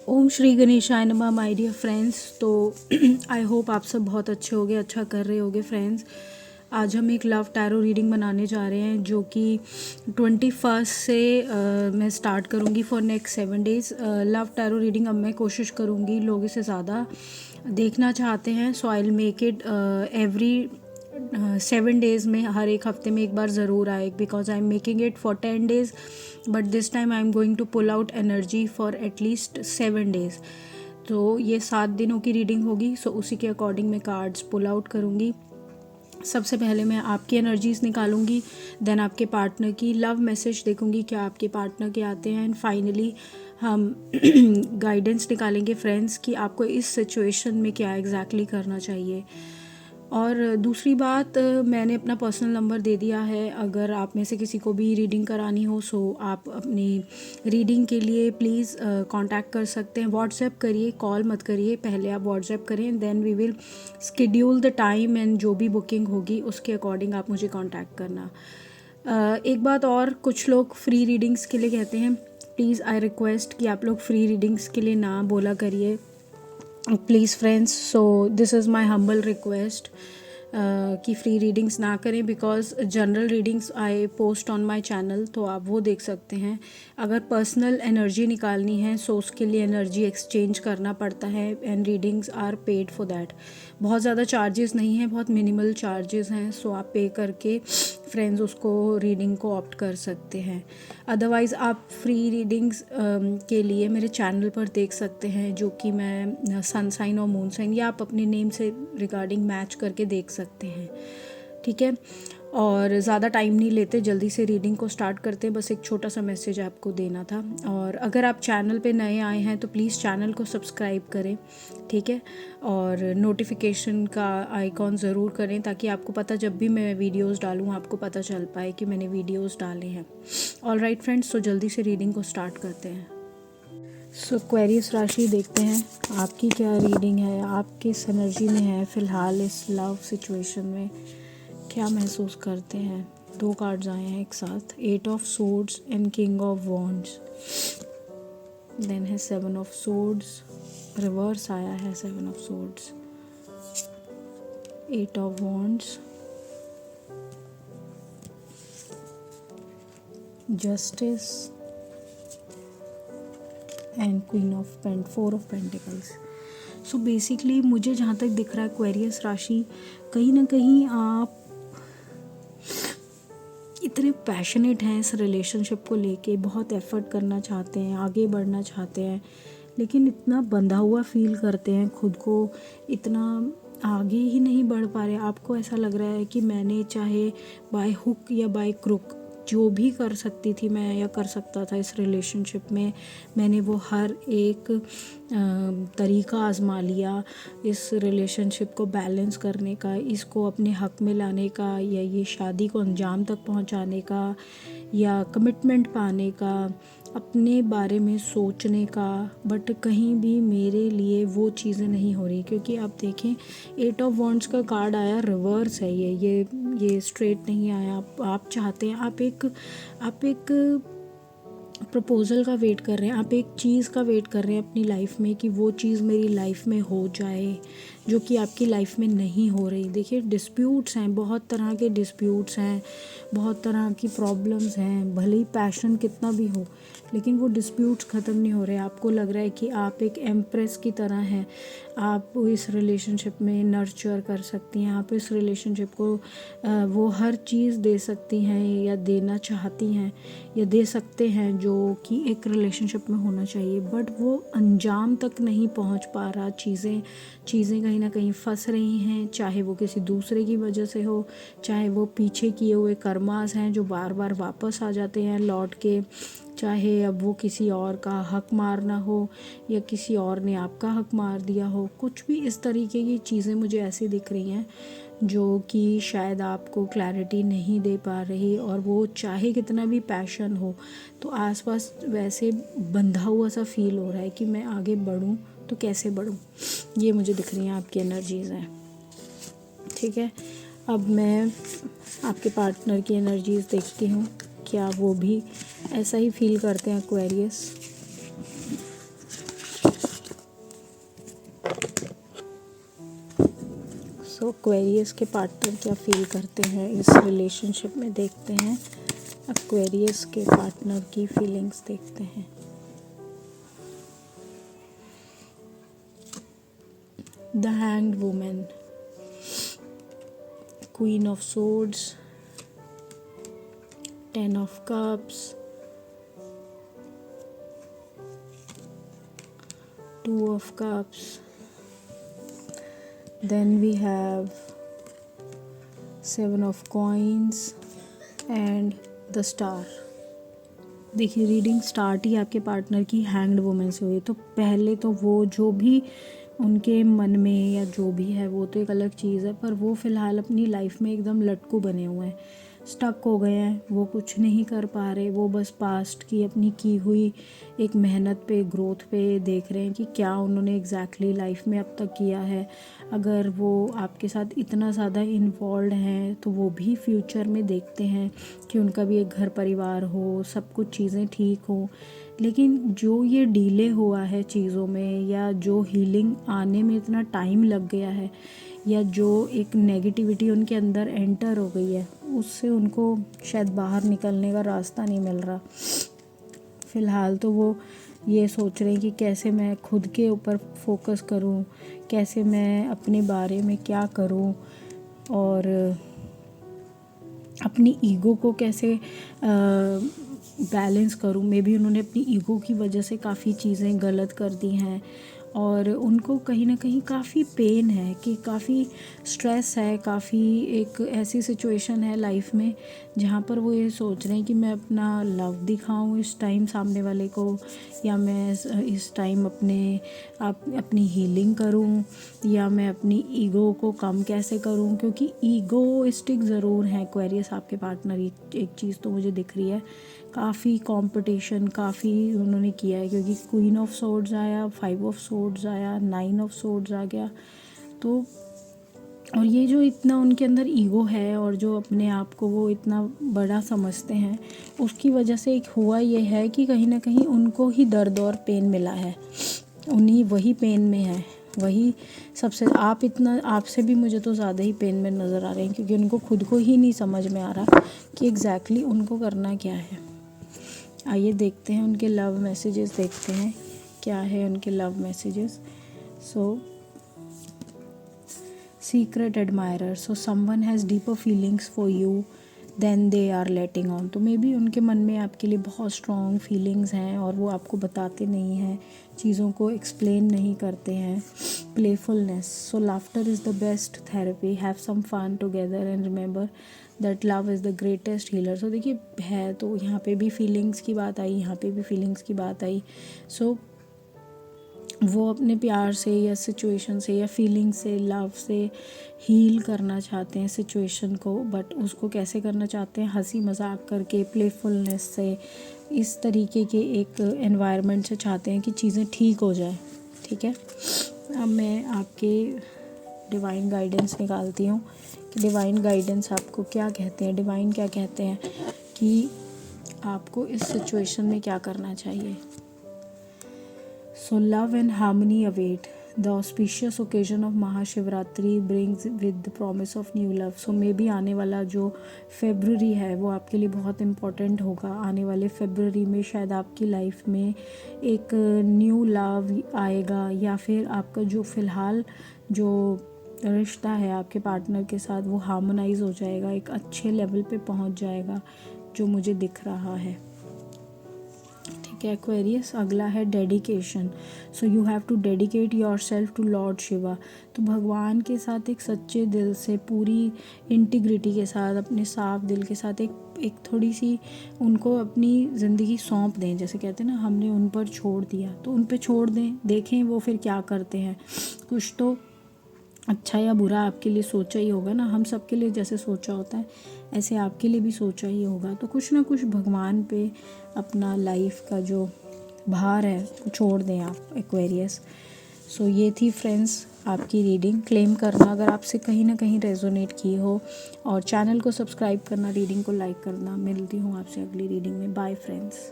ओम श्री गणेशाय नमः my dear friends. तो आई होप आप सब बहुत अच्छे होगे, अच्छा कर रहे होगे फ्रेंड्स। आज हम एक लव टैरो रीडिंग बनाने जा रहे हैं जो कि 21 से मैं स्टार्ट करूंगी for next 7 days. Love tarot reading अब मैं कोशिश करूंगी लोग इसे ज़्यादा देखना चाहते हैं, so I will make it every 7 days में, हर एक हफ्ते में एक बार ज़रूर आए, because I am making it for 10 days but this time I am going to pull out energy for at least 7 days. तो ये 7 दिनों की रीडिंग होगी, सो उसी के अकॉर्डिंग मैं कार्ड्स पुल आउट करूँगी। सबसे पहले मैं आपकी एनर्जीज निकालूंगी, देन आपके पार्टनर की लव मैसेज देखूंगी क्या आपके पार्टनर के आते हैं, एंड फाइनली हम गाइडेंस निकालेंगे फ्रेंड्स कि आपको इस सिचुएशन में क्या एग्जैक्टली करना चाहिए। और दूसरी बात, मैंने अपना पर्सनल नंबर दे दिया है, अगर आप में से किसी को भी रीडिंग करानी हो सो आप अपनी रीडिंग के लिए प्लीज़ कांटेक्ट कर सकते हैं। व्हाट्सएप करिए, कॉल मत करिए, पहले आप व्हाट्सएप करें, then we will schedule the time and जो भी बुकिंग होगी उसके अकॉर्डिंग आप मुझे कांटेक्ट करना। एक बात और, कुछ लोग फ्री रीडिंग्स के लिए कहते हैं, प्लीज़ आई रिक्वेस्ट कि आप लोग फ्री रीडिंग्स के लिए ना बोला करिए please friends. So this is my humble request कि फ्री रीडिंग्स ना करें, because general readings I post on my channel, तो आप वो देख सकते हैं। अगर पर्सनल एनर्जी निकालनी है सो उसके लिए एनर्जी एक्सचेंज करना पड़ता है, and readings are paid for that. बहुत ज़्यादा चार्जेस नहीं हैं, बहुत मिनिमल चार्जेस हैं, सो आप पे करके फ्रेंड्स उसको रीडिंग को ऑप्ट कर सकते हैं। अदरवाइज़ आप फ्री रीडिंग्स के लिए मेरे चैनल पर देख सकते हैं, जो कि मैं सन साइन और मून साइन, या आप अपने नेम से रिगार्डिंग मैच करके देख सकते हैं, ठीक है। और ज़्यादा टाइम नहीं लेते, जल्दी से रीडिंग को स्टार्ट करते हैं। बस एक छोटा सा मैसेज आपको देना था। और अगर आप चैनल पे नए आए हैं तो प्लीज़ चैनल को सब्सक्राइब करें, ठीक है, और नोटिफिकेशन का आइकॉन ज़रूर करें ताकि आपको पता, जब भी मैं वीडियोस डालूँ आपको पता चल पाए कि मैंने वीडियोस डाले हैं। ऑल राइट फ्रेंड्स, तो जल्दी से रीडिंग को स्टार्ट करते हैं। सो एक्वेरियस राशि देखते हैं आपकी क्या रीडिंग है, आप किस एनर्जी में है फ़िलहाल इस लव सिचुएशन में, क्या महसूस करते हैं। 2 कार्ड्स आए हैं एक साथ, 8 of swords and king of wands, then है 7 ऑफ सोर्ड्स, रिवर्स आया है 7 of swords, 8 of wands, justice and queen of 4 of pentacles. So basically मुझे जहाँ तक दिख रहा है एक्वेरियस राशि, कहीं ना कहीं आप इतने पैशनेट हैं इस रिलेशनशिप को लेके, बहुत एफर्ट करना चाहते हैं, आगे बढ़ना चाहते हैं, लेकिन इतना बंधा हुआ फील करते हैं खुद को, इतना आगे ही नहीं बढ़ पा रहे। आपको ऐसा लग रहा है कि मैंने चाहे बाय हुक या बाय क्रुक जो भी कर सकती थी मैं या कर सकता था इस रिलेशनशिप में, मैंने वो हर एक तरीका आजमा लिया इस रिलेशनशिप को बैलेंस करने का, इसको अपने हक में लाने का, या ये शादी को अंजाम तक पहुंचाने का, या कमिटमेंट पाने का, अपने बारे में सोचने का, बट कहीं भी मेरे लिए वो चीज़ें नहीं हो रही। क्योंकि आप देखें 8 ऑफ वॉन्ड्स का कार्ड आया, रिवर्स है, ये स्ट्रेट नहीं आया। आप चाहते हैं, आप एक प्रपोज़ल का वेट कर रहे हैं, आप एक चीज़ का वेट कर रहे हैं अपनी लाइफ में कि वो चीज़ मेरी लाइफ में हो जाए, जो कि आपकी लाइफ में नहीं हो रही। देखिए डिस्प्यूट्स हैं, बहुत तरह के डिस्प्यूट्स हैं, बहुत तरह की प्रॉब्लम्स हैं, भले ही पैशन कितना भी हो, लेकिन वो डिस्प्यूट्स ख़त्म नहीं हो रहे। आपको लग रहा है कि आप एक एम्प्रेस की तरह हैं, आप इस रिलेशनशिप में नर्चर कर सकती हैं, आप इस रिलेशनशिप को वो हर चीज़ दे सकती हैं या देना चाहती हैं या दे सकते हैं जो कि एक रिलेशनशिप में होना चाहिए, बट वो अंजाम तक नहीं पहुंच पा रहा। चीज़ें कहीं ना कहीं फंस रही हैं, चाहे वो किसी दूसरे की वजह से हो, चाहे वो पीछे किए हुए कर्मास हैं जो बार बार वापस आ जाते हैं लौट के, चाहे अब वो किसी और का हक मारना हो या किसी और ने आपका हक मार दिया हो। कुछ भी इस तरीके की चीज़ें मुझे ऐसी दिख रही हैं जो कि शायद आपको क्लैरिटी नहीं दे पा रही, और वो चाहे कितना भी पैशन हो तो आसपास वैसे बंधा हुआ सा फील हो रहा है कि मैं आगे बढ़ूं तो कैसे बढ़ूं। ये मुझे दिख रही हैं आपकी एनर्जीज़ हैं, ठीक है। अब मैं आपके पार्टनर की एनर्जीज़ देखती हूँ, क्या वो भी ऐसा ही फील करते हैं एक्वेरियस। सो एक्वेरियस के पार्टनर क्या फील करते हैं इस रिलेशनशिप में, देखते हैं। एक्वेरियस के पार्टनर की फीलिंग्स देखते हैं। The hanged woman, queen of swords, 10 of cups, 2 of cups, then we have 7 of coins and the star। देखिए रीडिंग स्टार्ट ही आपके पार्टनर की हैंग्ड वुमन से हुई, तो पहले तो वो जो भी उनके मन में या जो भी है वो तो एक अलग चीज़ है, पर वो फ़िलहाल अपनी लाइफ में एकदम लटकू बने हुए हैं, स्टक हो गए हैं, वो कुछ नहीं कर पा रहे। वो बस पास्ट की अपनी की हुई एक मेहनत पे, ग्रोथ पे देख रहे हैं कि क्या उन्होंने एग्जैक्टली लाइफ में अब तक किया है। अगर वो आपके साथ इतना ज़्यादा इन्वॉल्व हैं तो वो भी फ्यूचर में देखते हैं कि उनका भी एक घर परिवार हो, सब कुछ चीज़ें ठीक हो। लेकिन जो ये डिले हुआ है चीज़ों में, या जो हीलिंग आने में इतना टाइम लग गया है, या जो एक नेगेटिविटी उनके अंदर एंटर हो गई है, उससे उनको शायद बाहर निकलने का रास्ता नहीं मिल रहा। फ़िलहाल तो वो ये सोच रहे हैं कि कैसे मैं खुद के ऊपर फोकस करूं, कैसे मैं अपने बारे में क्या करूं, और अपनी ईगो को कैसे बैलेंस करूं। मे बी उन्होंने अपनी ईगो की वजह से काफ़ी चीज़ें गलत कर दी हैं, और उनको कहीं ना कहीं काफ़ी पेन है, कि काफ़ी स्ट्रेस है, काफ़ी एक ऐसी सिचुएशन है लाइफ में जहाँ पर वो ये सोच रहे हैं कि मैं अपना लव दिखाऊं इस टाइम सामने वाले को, या मैं इस टाइम अपनी हीलिंग करूं, या मैं अपनी ईगो को कम कैसे करूं। क्योंकि ईगोइस्टिक ज़रूर है एक्वेरियस आपके पार्टनर, एक चीज़ तो मुझे दिख रही है, काफ़ी कंपटीशन काफ़ी उन्होंने किया है। क्योंकि क्वीन ऑफ सोर्ड्स आया, 5 ऑफ सोर्ड्स आया, 9 ऑफ सोर्ड्स आ गया। तो और ये जो इतना उनके अंदर ईगो है, और जो अपने आप को वो इतना बड़ा समझते हैं, उसकी वजह से एक हुआ ये है कि कहीं ना कहीं उनको ही दर्द और पेन मिला है, उन्हीं वही पेन में है, वही सबसे आपसे भी मुझे तो ज़्यादा ही पेन में नज़र आ रहे हैं। क्योंकि उनको खुद को ही नहीं समझ में आ रहा कि एग्जैक्टली उनको करना क्या है। आइए देखते हैं उनके लव मैसेजेस, देखते हैं क्या है उनके love messages. So secret admirer, so someone has deeper feelings for you then they are letting on. तो मे बी उनके मन में आपके लिए बहुत स्ट्रॉन्ग फीलिंग्स हैं, और वो आपको बताते नहीं हैं, चीज़ों को एक्सप्लेन नहीं करते हैं। Playfulness, so laughter is the best therapy, have some fun together and remember that love is the greatest healer. So देखिए है तो यहाँ पे भी फीलिंग्स की बात आई, यहाँ पे भी फीलिंग्स की बात आई। सो वो अपने प्यार से या सिचुएशन से या फीलिंग से, लव से हील करना चाहते हैं सिचुएशन को, बट उसको कैसे करना चाहते हैं, हंसी मजाक करके, प्लेफुलनेस से, इस तरीके के एक एनवायरनमेंट से चाहते हैं कि चीज़ें ठीक हो जाए। ठीक है, अब मैं आपके डिवाइन गाइडेंस निकालती हूँ कि डिवाइन गाइडेंस आपको क्या कहते हैं, डिवाइन क्या कहते हैं कि आपको इस सिचुएशन में क्या करना चाहिए। So love and harmony await. The auspicious occasion of Mahashivratri brings with the promise of new love. So मे भी आने वाला जो फरवरी है वो आपके लिए बहुत इम्पोर्टेंट होगा। आने वाले फरवरी में शायद आपकी लाइफ में एक न्यू लव आएगा, या फिर आपका जो फ़िलहाल जो रिश्ता है आपके पार्टनर के साथ वो हार्मोनाइज हो जाएगा, एक अच्छे लेवल पे पहुंच जाएगा, जो मुझे दिख रहा है। एक्वेरियस, अगला है dedication. So you have to dedicate yourself to lord Shiva. तो भगवान के साथ एक सच्चे दिल से, पूरी इंटीग्रिटी के साथ, अपने साफ दिल के साथ एक थोड़ी सी उनको अपनी ज़िंदगी सौंप दें। जैसे कहते हैं ना, हमने उन पर छोड़ दिया, तो उन पे छोड़ दें, देखें वो फिर क्या करते हैं। कुछ तो अच्छा या बुरा आपके लिए सोचा ही होगा ना, हम सब के लिए जैसे सोचा होता है ऐसे आपके लिए भी सोचा ही होगा। तो कुछ ना कुछ भगवान पे अपना लाइफ का जो भार है वो छोड़ दें आप एक्वेरियस। सो ये थी फ्रेंड्स आपकी रीडिंग। क्लेम करना अगर आपसे कहीं ना कहीं रेजोनेट की हो, और चैनल को सब्सक्राइब करना, रीडिंग को लाइक करना। मिलती हूँ आपसे अगली रीडिंग में। Bye friends.